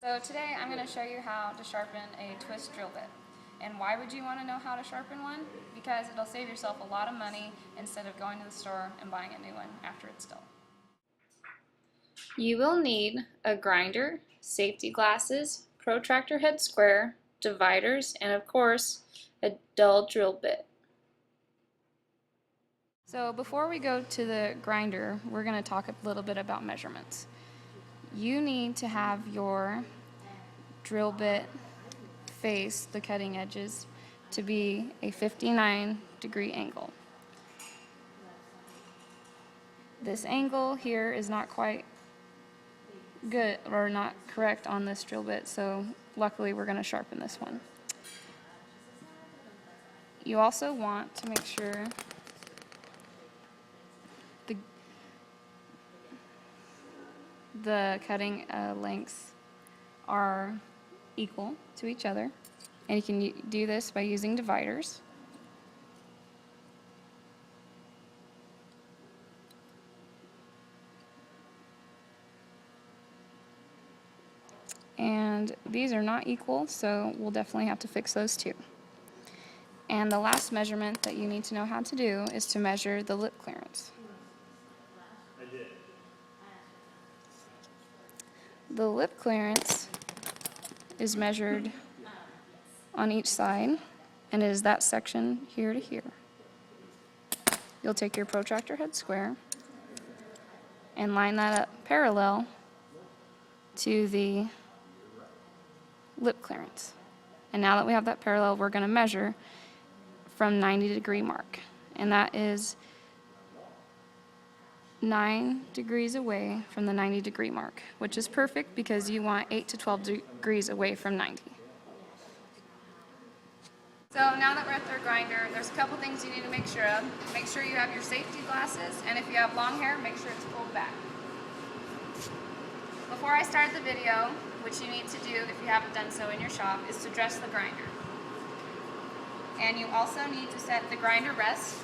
So today I'm going to show you how to sharpen a twist drill bit. And why would you want to know how to sharpen one? Because it'll save yourself a lot of money instead of going to the store and buying a new one after it's dull. You will need a grinder, safety glasses, protractor head square, dividers, and of course a dull drill bit. So before we go to the grinder, we're going to talk a little bit about measurements. You need to have your drill bit face, the cutting edges, to be a 59-degree angle. This angle here is not quite good or not correct on this drill bit, so luckily we're going to sharpen this one. You also want to make sure the cutting lengths are equal to each other, and you can do this by using dividers. And these are not equal, so we'll definitely have to fix those too. And the last measurement that you need to know how to do is to measure the lip clearance. The lip clearance is measured on each side, and it is that section here to here. You'll take your protractor head square and line that up parallel to the lip clearance. And now that we have that parallel, we're going to measure from 90-degree mark, and that is 9 degrees away from the 90-degree mark, which is perfect because you want 8 to 12 degrees away from 90. So now that we're at the grinder, there's a couple things you need to make sure of. Make sure you have your safety glasses, and if you have long hair, make sure it's pulled back. Before I start the video, which you need to do if you haven't done so in your shop, is to dress the grinder. And you also need to set the grinder rest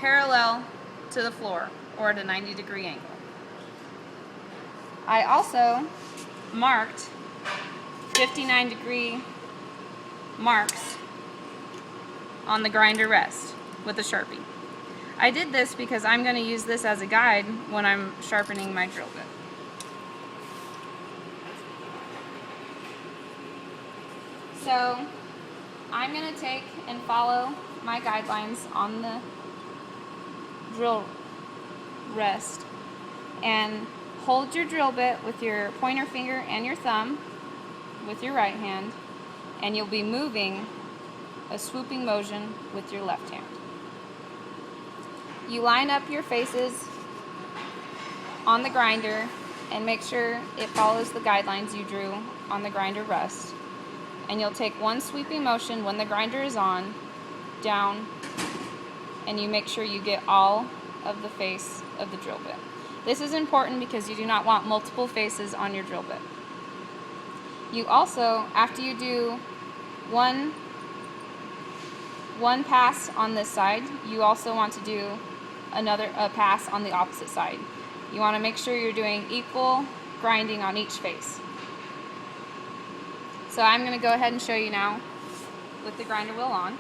parallel to the floor, or at a 90-degree angle. I also marked 59-degree marks on the grinder rest with a Sharpie. I did this because I'm going to use this as a guide when I'm sharpening my drill bit. So I'm going to take and follow my guidelines on the drill rest and hold your drill bit with your pointer finger and your thumb with your right hand, and you'll be moving a swooping motion with your left hand. You line up your faces on the grinder and make sure it follows the guidelines you drew on the grinder rest, and you'll take one sweeping motion when the grinder is on, down, and you make sure you get all of the face of the drill bit. This is important because you do not want multiple faces on your drill bit. You also, after you do one pass on this side, you also want to do a pass on the opposite side. You want to make sure you're doing equal grinding on each face. So I'm going to go ahead and show you now with the grinder wheel on.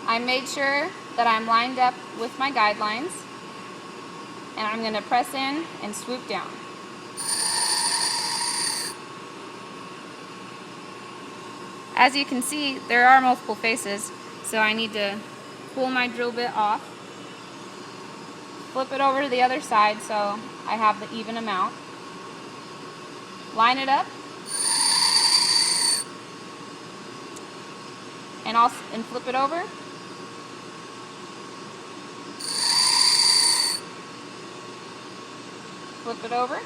I made sure that I'm lined up with my guidelines, and I'm going to press in and swoop down. As you can see, there are multiple faces, so I need to pull my drill bit off, flip it over to the other side so I have the even amount, line it up, and flip it over. Flip it over.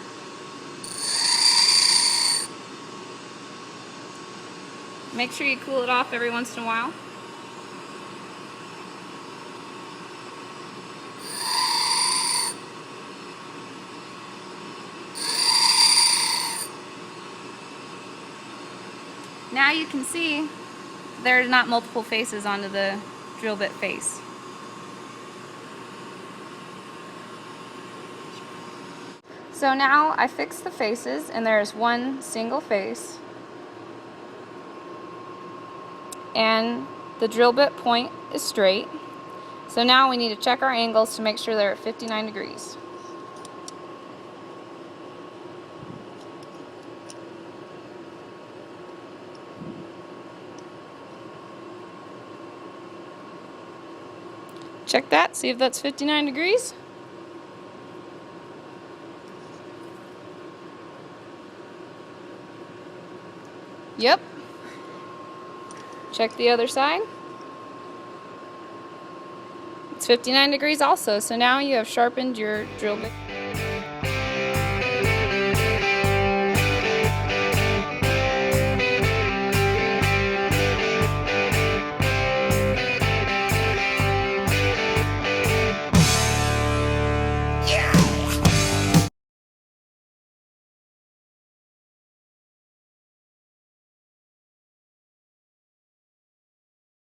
Make sure you cool it off every once in a while. Now you can see there's not multiple faces onto the drill bit face. So now I fixed the faces, and there's one single face. And the drill bit point is straight. So now we need to check our angles to make sure they're at 59 degrees. Check that, see if that's 59 degrees. Yep. Check the other side. It's 59 degrees also, so now you have sharpened your drill bit.